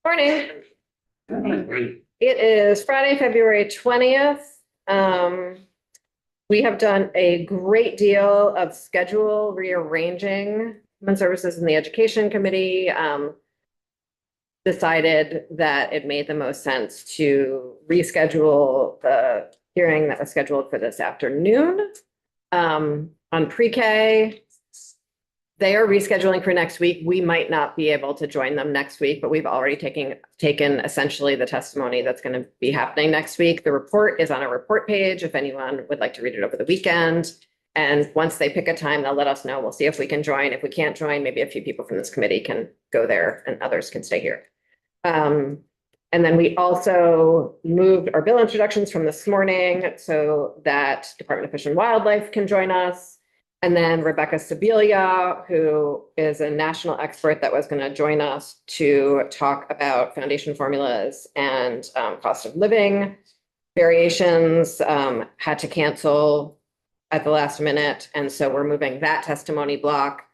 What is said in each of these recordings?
Morning. It is Friday, February 20th. We have done a great deal of schedule rearranging. Human Services and the Education Committee decided that it made the most sense to reschedule the hearing that was scheduled for this afternoon on pre-K. They are rescheduling for next week. We might not be able to join them next week, but we've already taken essentially the testimony that's going to be happening next week. The report is on a report page if anyone would like to read it over the weekend. And once they pick a time, they'll let us know. We'll see if we can join. If we can't join, maybe a few people from this committee can go there and others can stay here. And then we also moved our bill introductions from this morning so that Department of Fish and Wildlife can join us. And then Rebecca Sibilia, who is a national expert that was going to join us to talk about foundation formulas and cost of living variations, had to cancel at the last minute. And so we're moving that testimony block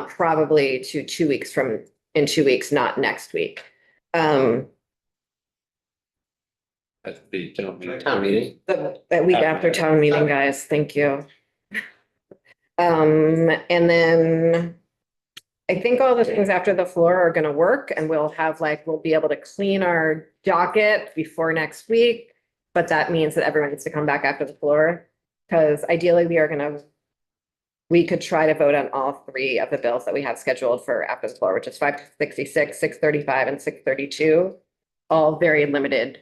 probably to 2 weeks in 2 weeks, not next week. At the town meeting. That week after town meeting, guys. Thank you. And then I think all the things after the floor are going to work, and we'll be able to clean our docket before next week. But that means that everyone needs to come back after the floor, because ideally we could try to vote on all three of the bills that we have scheduled for after the floor, which is 566, 635, and 632, all very limited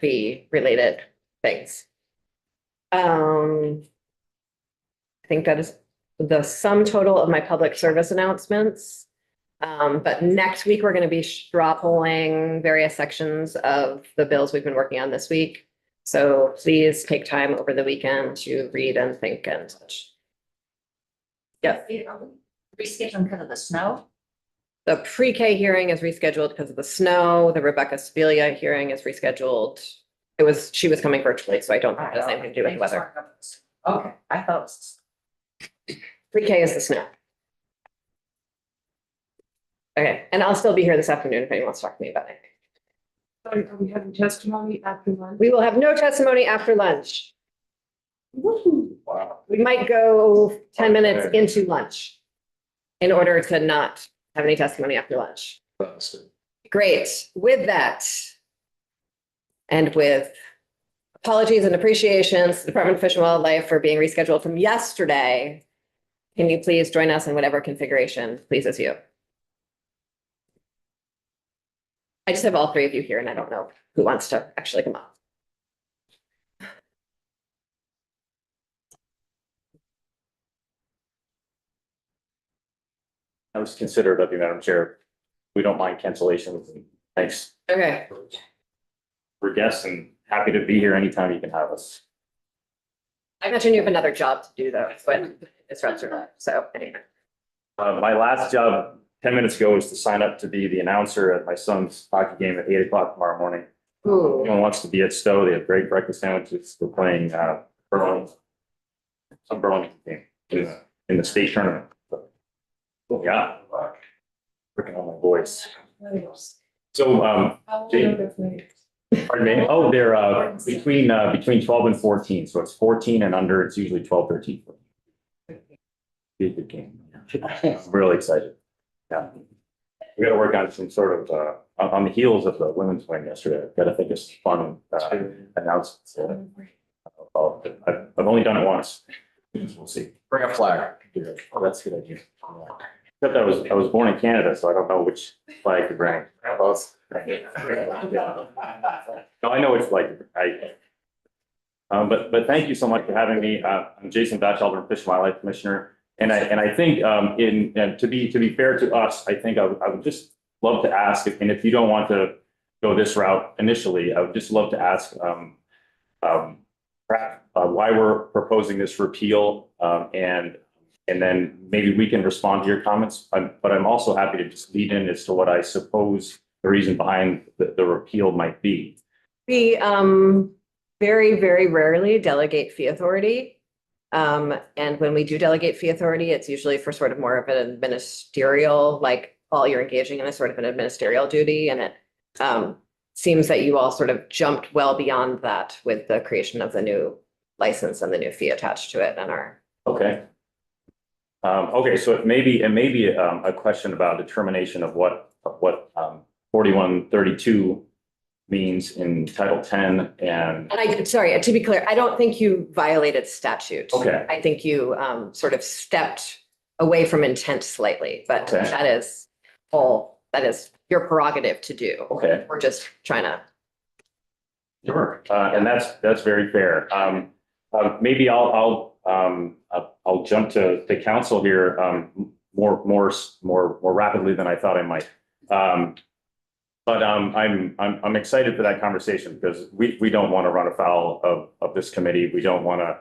fee related things. I think that is the sum total of my public service announcements. But next week, we're going to be straw polling various sections of the bills we've been working on this week. So please take time over the weekend to read and think and such. Yeah. Rescheduling because of the snow? The pre-K hearing is rescheduled because of the snow. The Rebecca Sibilia hearing is rescheduled. She was coming virtually, so I don't think it has anything to do with weather. Okay, I thought it was. Pre-K is the snow. Okay, and I'll still be here this afternoon if anyone wants to talk to me about it. Are we having testimony after lunch? We will have no testimony after lunch. Wow. We might go 10 minutes into lunch in order to not have any testimony after lunch. Great. With that, and with apologies and appreciations to the Department of Fish and Wildlife for being rescheduled from yesterday, can you please join us in whatever configuration pleases you? I just have all three of you here and I don't know who wants to actually come up. I was considerate of you, Madam Chair. We don't mind cancellations. Thanks. Okay. We're guests and happy to be here anytime you can have us. I imagine you have another job to do though, but it's restaurant. So anyway. My last job 10 minutes ago was to sign up to be the announcer at my son's hockey game at 8 o'clock tomorrow morning. Ooh. Anyone wants to be at Stowe, they have great breakfast sandwiches. They're playing Burlington, some Burlington team in the state tournament. So, yeah, working on my voice. So, pardon me. Oh, they're between 12 and 14. So it's 14 and under. It's usually 12, 13. Be a good game. I'm really excited. Yeah. We got to work on some sort of on the heels of the women's win yesterday. I've got to think of some fun announcements. I've only done it once. We'll see. Bring a flag. Oh, that's a good idea. Except I was born in Canada, so I don't know which flag to bring. Both. No, I know which flag. But thank you so much for having me. I'm Jason Batchelder, Fish and Wildlife Commissioner. And I think to be fair to us, I think I would just love to ask if you don't want to go this route initially, I would just love to ask why we're proposing this repeal and then maybe we can respond to your comments. But I'm also happy to just lead in as to what I suppose the reason behind the repeal might be. We very, very rarely delegate fee authority. And when we do delegate fee authority, it's usually for sort of more of an ministerial, like while you're engaging in a sort of an administerial duty, and it seems that you all sort of jumped well beyond that with the creation of the new license and the new fee attached to it and are. Okay. Okay, so it may be a question about determination of what 4132 means in Title 10 and. Sorry, to be clear, I don't think you violated statute. Okay. I think you sort of stepped away from intent slightly, but Okay. that is your prerogative to do. Okay. We're just trying to. Sure. And that's very fair. Maybe I'll jump to council here more rapidly than I thought I might. But I'm excited for that conversation because we don't want to run afoul of this committee. We don't want to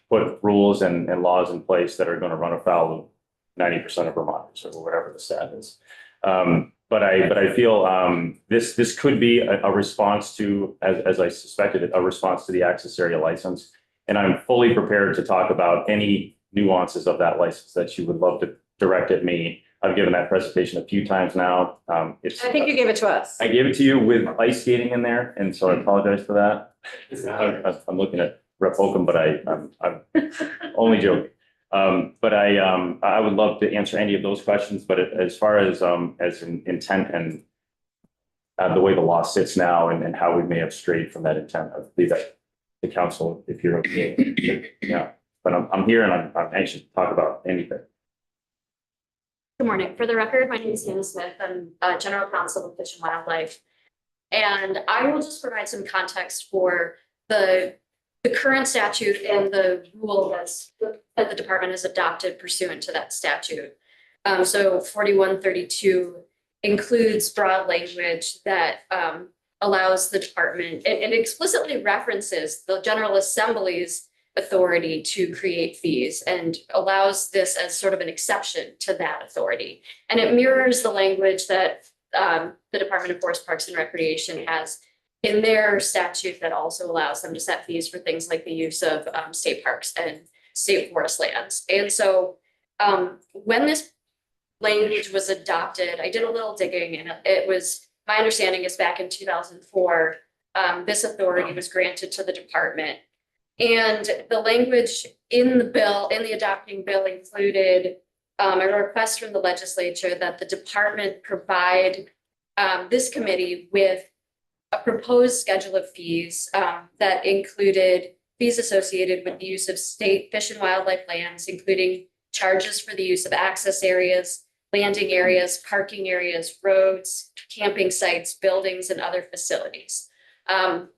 put rules and laws in place that are going to run afoul of 90% of Vermonters or whatever the stat is. But I feel this could be a response to, as I suspected, a response to the access area license. And I'm fully prepared to talk about any nuances of that license that you would love to direct at me. I've given that presentation a few times now. I think you gave it to us. I gave it to you with ice skating in there, and so I apologize for that. I'm looking at Rep. Holcomb, but I'm only joking. But I would love to answer any of those questions. But as far as an intent and the way the law sits now and how we may have strayed from that intent, I believe that the council, if you're okay, yeah. But I'm here and I'm anxious to talk about anything. Good morning. For the record, my name is Hannah Smith. I'm General Counsel of Fish and Wildlife. And I will just provide some context for the current statute and the rule that the department has adopted pursuant to that statute. So 4132 includes broad language that allows the department, and explicitly references the General Assembly's authority to create fees and allows this as sort of an exception to that authority. And it mirrors the language that the Department of Forest Parks and Recreation has in their statute that also allows them to set fees for things like the use of state parks and state forest lands. And so when this language was adopted, I did a little digging, and it was, my understanding is back in 2004, this authority was granted to the department. And the language in the bill, in the adopting bill, included a request from the legislature that the department provide this committee with a proposed schedule of fees that included fees associated with the use of state fish and wildlife lands, including charges for the use of access areas, landing areas, parking areas, roads, camping sites, buildings, and other facilities. So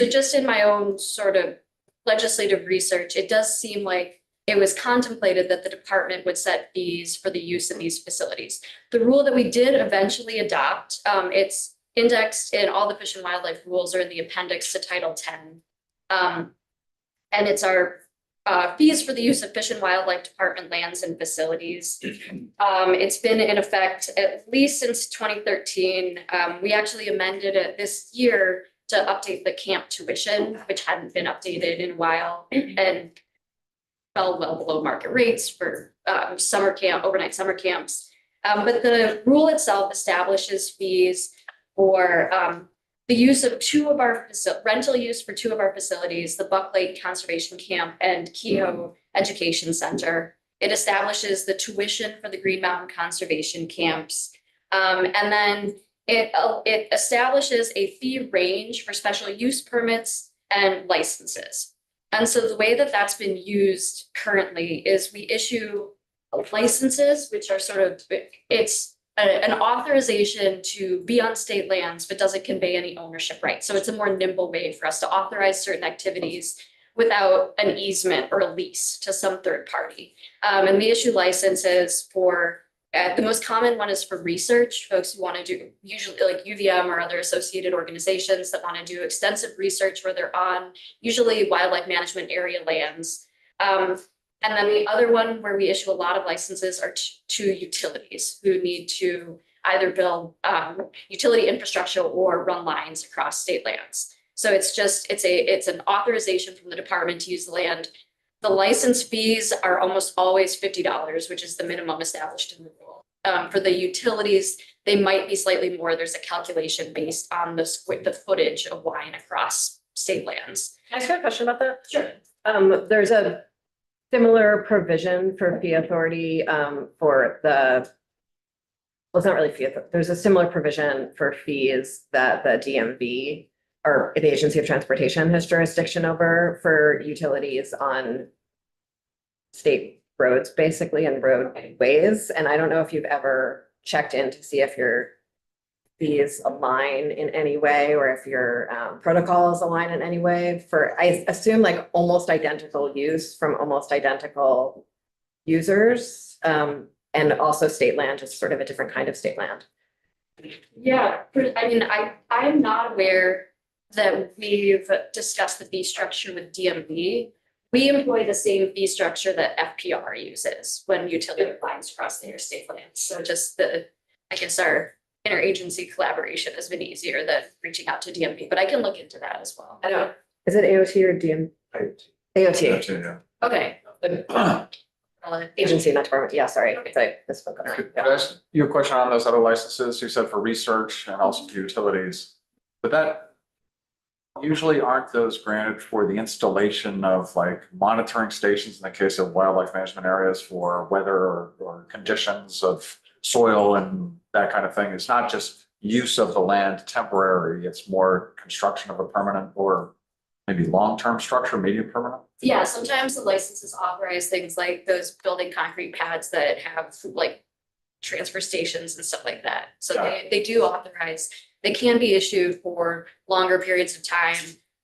just in my own sort of legislative research, it does seem like it was contemplated that the department would set fees for the use of these facilities. The rule that we did eventually adopt, it's indexed in all the fish and wildlife rules or in the appendix to Title 10. And it's our fees for the use of fish and wildlife department lands and facilities. It's been in effect at least since 2013. We actually amended it this year to update the camp tuition, which hadn't been updated in a while and fell well below market rates for overnight summer camps. But the rule itself establishes fees for the use of rental use for two of our facilities, the Buck Lake Conservation Camp and Kehoe Education Center. It establishes the tuition for the Green Mountain Conservation Camps. And then it establishes a fee range for special use permits and licenses. And so the way that that's been used currently is we issue licenses, which are sort of, it's an authorization to be on state lands, but doesn't convey any ownership rights. So it's a more nimble way for us to authorize certain activities without an easement or a lease to some third party. And we issue licenses for, the most common one is for research, folks who want to do, usually like UVM or other associated organizations that want to do extensive research where they're on usually wildlife management area lands. And then the other one where we issue a lot of licenses are to utilities who need to either build utility infrastructure or run lines across state lands. So it's an authorization from the department to use the land. The license fees are almost always $50, which is the minimum established in the rule. For the utilities, they might be slightly more. There's a calculation based on the footage of line across state lands. Can I ask you a question about that? Sure. There's a similar provision for fee authority, for the, well, it's not really fee authority. There's a similar provision for fees that the DMV or the Agency of Transportation has jurisdiction over for utilities on state roads, basically, and roadways. And I don't know if you've ever checked in to see if your fees align in any way, or if your protocols align in any way for, I assume, like almost identical use from almost identical users. And also state land, just sort of a different kind of state land. Yeah, I mean, I'm not aware that we've discussed the fee structure with DMV. We employ the same fee structure that FPR uses when utility lines cross the interstate lands. So just I guess our interagency collaboration has been easier than reaching out to DMV, but I can look into that as well. I don't, is it AOT or DM? AOT, Okay. agency, not department. Yeah, sorry. Okay. I misspoke on Could that. I ask you a question on those other licenses you said for research and also for utilities? But that usually aren't those granted for the installation of like monitoring stations in the case of wildlife management areas for weather or conditions of soil and that kind of thing. It's not just use of the land temporary, it's more construction of a permanent or maybe long-term structure, medium permanent? Yeah, sometimes the licenses authorize things like those building concrete pads that have like transfer stations and stuff like that. So they do authorize, they can be issued for longer periods of time.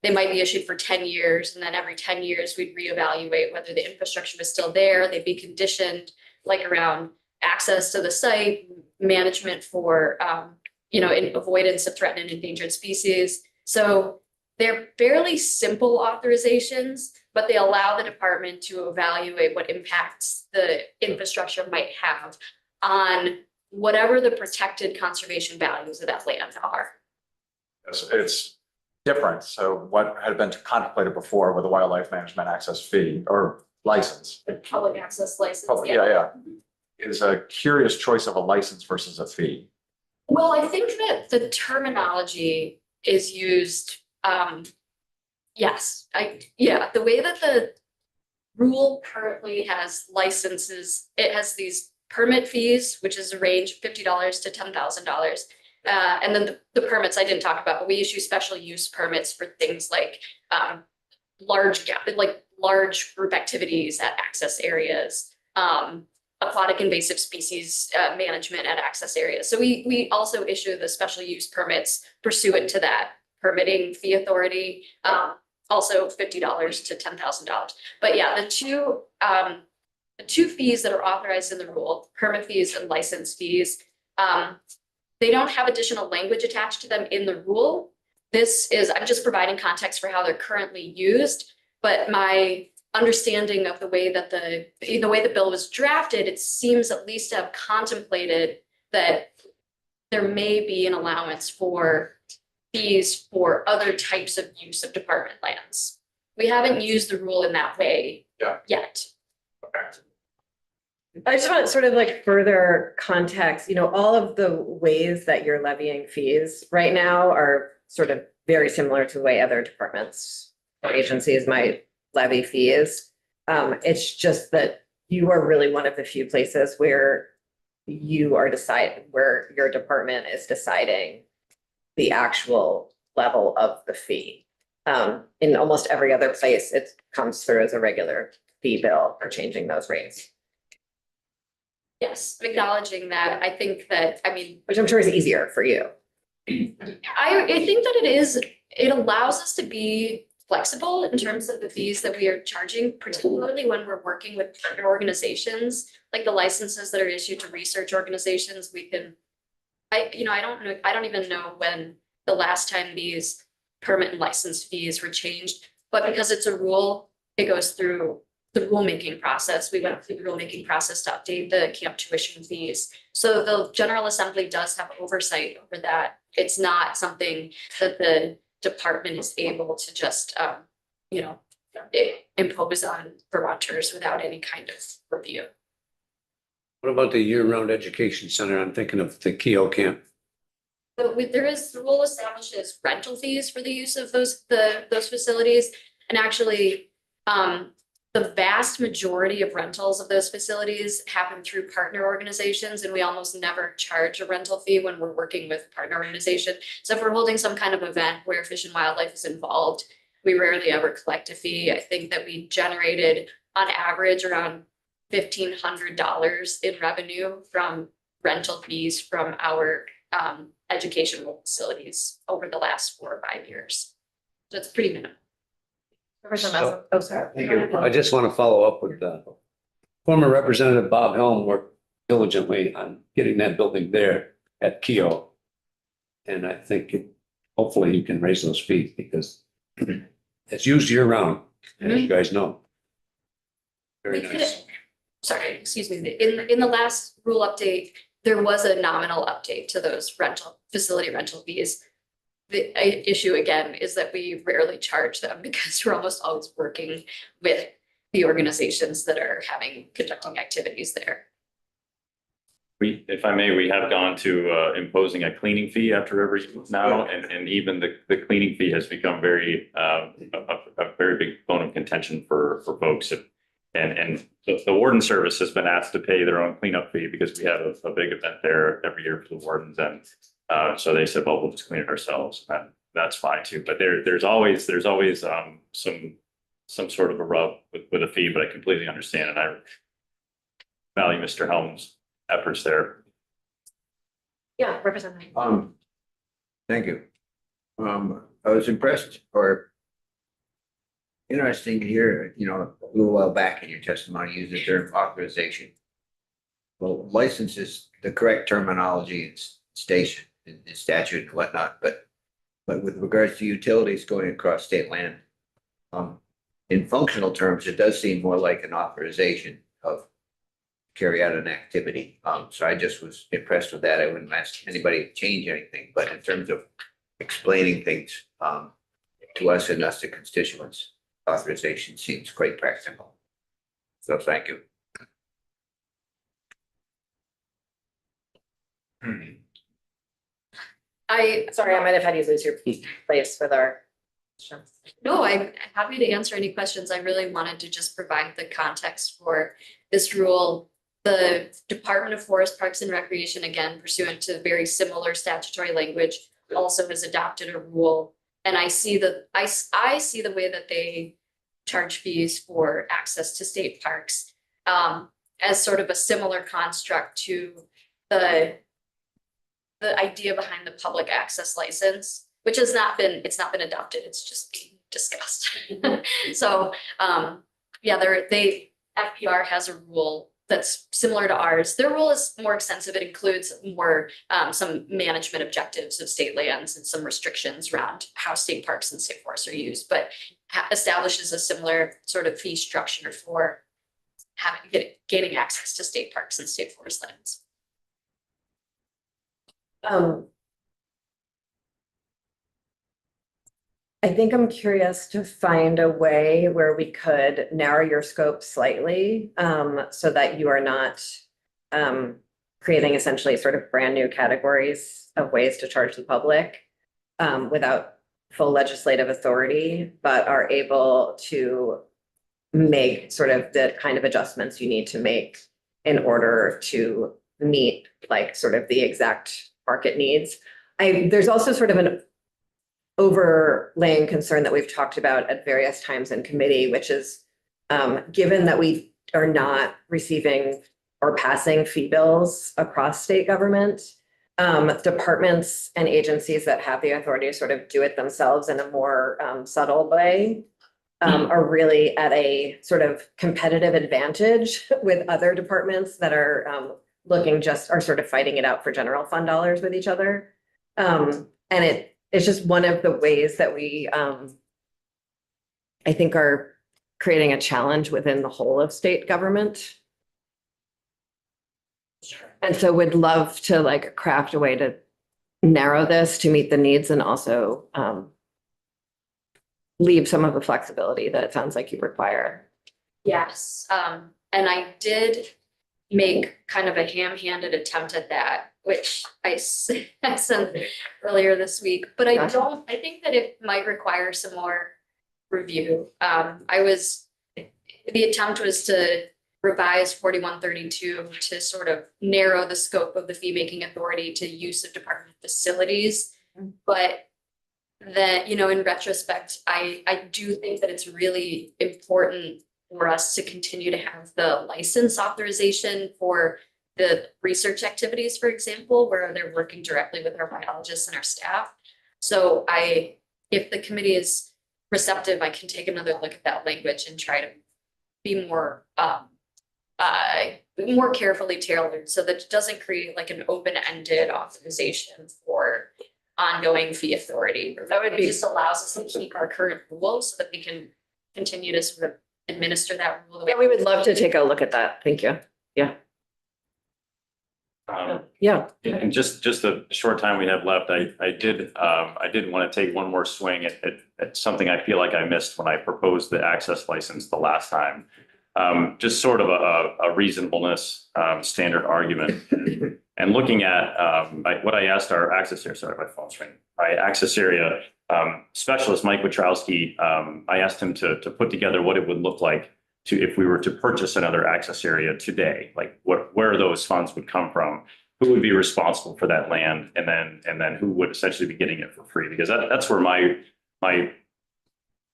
They might be issued for 10 years, and then every 10 years we'd reevaluate whether the infrastructure was still there. They'd be conditioned like around access to the site, management for in avoidance of threatened and endangered species. So they're fairly simple authorizations, but they allow the department to evaluate what impacts the infrastructure might have on whatever the protected conservation values of that land are. It's different. So what had been contemplated before with a wildlife management access fee or license? The public access license. Yeah. Is a curious choice of a license versus a fee. Well, I think that the terminology is used, the way that the rule currently has licenses, it has these permit fees, which is a range of $50 to $10,000. And then the permits I didn't talk about, but we issue special use permits for things like large group activities at access areas, aquatic invasive species management at access areas. So we also issue the special use permits pursuant to that permitting fee authority, also $50 to $10,000. But yeah, the two fees that are authorized in the rule, permit fees and license fees, they don't have additional language attached to them in the rule. I'm just providing context for how they're currently used, but my understanding of the way that the bill was drafted, it seems at least to have contemplated that there may be an allowance for fees for other types of use of department lands. We haven't used the rule in that way yet. Okay. I just want sort of like further context, all of the ways that you're levying fees right now are sort of very similar to the way other departments or agencies might levy fees. It's just that you are really one of the few places where where your department is deciding the actual level of the fee. In almost every other place, it comes through as a regular fee bill for changing those rates. Yes, acknowledging that, I think that, Which I'm sure is easier for you. I think that it allows us to be flexible in terms of the fees that we are charging, particularly when we're working with partner organizations, like the licenses that are issued to research organizations. I don't even know when the last time these permit and license fees were changed, but because it's a rule, it goes through the rulemaking process. We went through the rulemaking process to update the camp tuition fees. So the General Assembly does have oversight over that. It's not something that the department is able to just, impose on Vermonters without any kind of review. What about the year-round education center? I'm thinking of the Keough camp. So there is, the rule establishes rental fees for the use of those facilities. And actually, the vast majority of rentals of those facilities happen through partner organizations, and we almost never charge a rental fee when we're working with partner organization. So if we're holding some kind of event where Fish and Wildlife is involved, we rarely ever collect a fee. I think that we generated on average around $1,500 in revenue from rental fees from our educational facilities over the last 4 or 5 years. So it's pretty minimal. So- Oh, sorry. Thank you. I just want to follow up with former Representative Bob Helm worked diligently on getting that building there at Keough. And I think hopefully you can raise those fees because it's used year round, as you guys know. Very We nice. could- Sorry, excuse me, in the last rule update, there was a nominal update to those facility rental fees. The issue again is that we rarely charge them because we're almost always working with the organizations that are conducting activities there. If I may, we have gone to imposing a cleaning fee after every use now, and even the cleaning fee has become a very big bone of contention for folks. And the warden service has been asked to pay their own cleanup fee because we have a big event there every year for the wardens. And so they said, well, we'll just clean it ourselves. And that's fine too. But there's always some sort of a rub with a fee, but I completely understand. And I value Mr. Helm's efforts there. Yeah, Representative. Thank you. I was impressed or interesting to hear, a little while back in your testimony, use the term authorization. Well, license is the correct terminology in station, in statute and whatnot, but with regards to utilities going across state land, in functional terms, it does seem more like an authorization of carry out an activity. So I just was impressed with that. I wouldn't ask anybody to change anything, but in terms of explaining things to us and us to constituents, authorization seems quite practical. So thank you. Sorry, I might have had you lose your place with our. No, I'm happy to answer any questions. I really wanted to just provide the context for this rule. The Department of Forest Parks and Recreation, again pursuant to very similar statutory language, also has adopted a rule. And I see I see the way that they charge fees for access to state parks as sort of a similar construct to the idea behind the public access license, which it's not been adopted. It's just being discussed. So yeah, FPR has a rule that's similar to ours. Their rule is more extensive. It includes more some management objectives of state lands and some restrictions around how state parks and state forests are used, but establishes a similar sort of fee structure for gaining access to state parks and state forest lands. I think I'm curious to find a way where we could narrow your scope slightly, so that you are not creating essentially sort of brand new categories of ways to charge the public without full legislative authority, but are able to make sort of the kind of adjustments you need to make in order to meet like sort of the exact market needs. There's also sort of an overlaying concern that we've talked about at various times in committee, which is given that we are not receiving or passing fee bills across state government, departments and agencies that have the authority to sort of do it themselves in a more subtle way are really at a sort of competitive advantage with other departments that are are sort of fighting it out for general fund dollars with each other. And it's just one of the ways that we, I think, are creating a challenge within the whole of state government. And so would love to like craft a way to narrow this to meet the needs and also leave some of the flexibility that it sounds like you require. Yes, and I did make kind of a ham-handed attempt at that, which I said earlier this week, but I think that it might require some more review. The attempt was to revise 4132 to sort of narrow the scope of the fee-making authority to use of department facilities. But then, in retrospect, I do think that it's really important for us to continue to have the license authorization for the research activities, for example, where they're working directly with our biologists and our staff. So if the committee is receptive, I can take another look at that language and try to be more carefully tailored so that it doesn't create like an open-ended authorization for ongoing fee authority. That would be- It just allows us to keep our current rules so that we can continue to sort of administer that rule. the way- Yeah, we would love to take a look at that. Thank you. Yeah. Yeah. And just the short time we have left, I did want to take one more swing at something I feel like I missed when I proposed the access license the last time. Just sort of a reasonableness standard argument. And looking at what I asked our access area, sorry, my phone's ringing. My access area specialist, Mike Wachowski, I asked him to put together what it would look like if we were to purchase another access area today, like where those funds would come from, who would be responsible for that land, and then who would essentially be getting it for free, because that's where my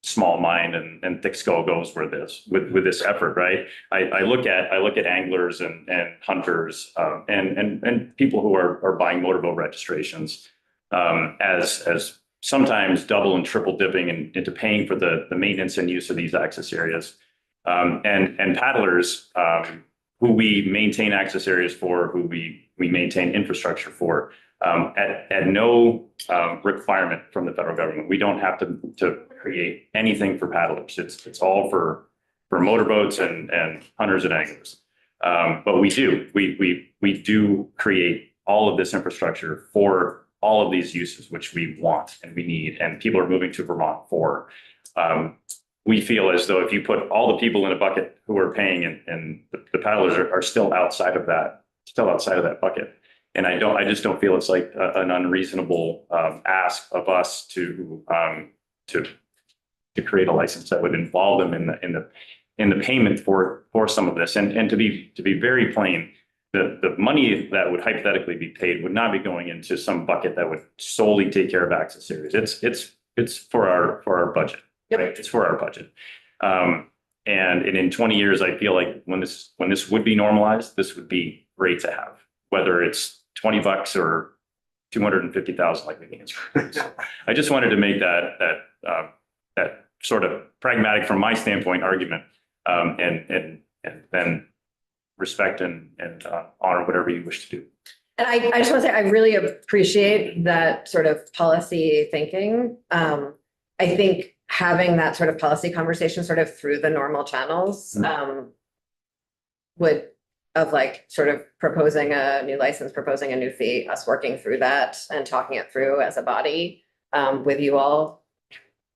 small mind and thick skull goes with this effort, right? I look at anglers and hunters and people who are buying motorboat registrations as sometimes double and triple dipping into paying for the maintenance and use of these access areas. And paddlers who we maintain access areas for, who we maintain infrastructure for, at no requirement from the federal government. We don't have to create anything for paddlers. It's all for motorboats and hunters and anglers. But we do create all of this infrastructure for all of these uses, which we want and we need, and people are moving to Vermont for. We feel as though if you put all the people in a bucket who are paying and the paddlers are still outside of that bucket. And I just don't feel it's like an unreasonable ask of us to create a license that would involve them in the payment for some of this. And to be very plain, the money that would hypothetically be paid would not be going into some bucket that would solely take care of access areas. It's for our budget. Yep. Right? It's for our budget. And in 20 years, I feel like when this would be normalized, this would be great to have, whether it's $20 or 250,000, like we think it's. So I just wanted to make that sort of pragmatic from my standpoint argument, and then respect and honor whatever you wish to do. And I just want to say, I really appreciate that sort of policy thinking. I think having that sort of policy conversation sort of through the normal channels of like sort of proposing a new license, proposing a new fee, us working through that and talking it through as a body with you all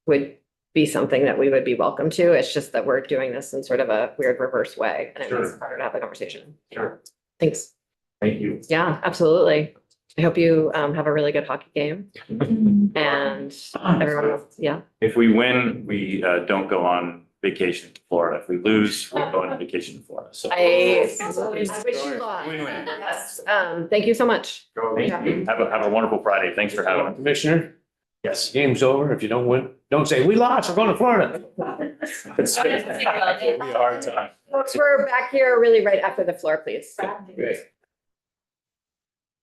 would be something that we would be welcome to. It's just that we're doing this in sort of a weird reverse way, and it makes it harder to have the conversation. Sure. Thanks. Thank you. Yeah, absolutely. I hope you have a really good hockey game and everyone else. Yeah. If we win, we don't go on vacation to Florida. If we lose, we go on vacation to Florida. So I wish you luck. Win-win. Yes. Thank you so much. thank you. Have a wonderful Friday. Thanks for having us. Commissioner, Yes. game's over. If you don't win, don't say, we lost, we're going to Florida. It's gonna be a hard time. Folks, we're back here really right after the floor, please. Great.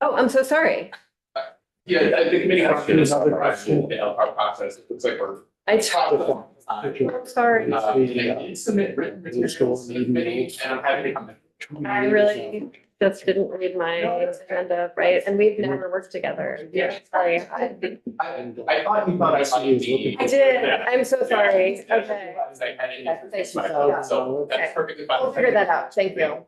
Oh, I'm so sorry. Yeah, the committee has our process. It looks like we're. I'm sorry. Submit written materials to the committee, and I'm happy to come in. I really just didn't read my agenda, right? And we've never worked together. Yeah. Sorry. I thought you thought I saw you. I did. I'm so sorry. Okay. I didn't. Thank you. So that's perfectly fine. We'll figure that out. Thank you.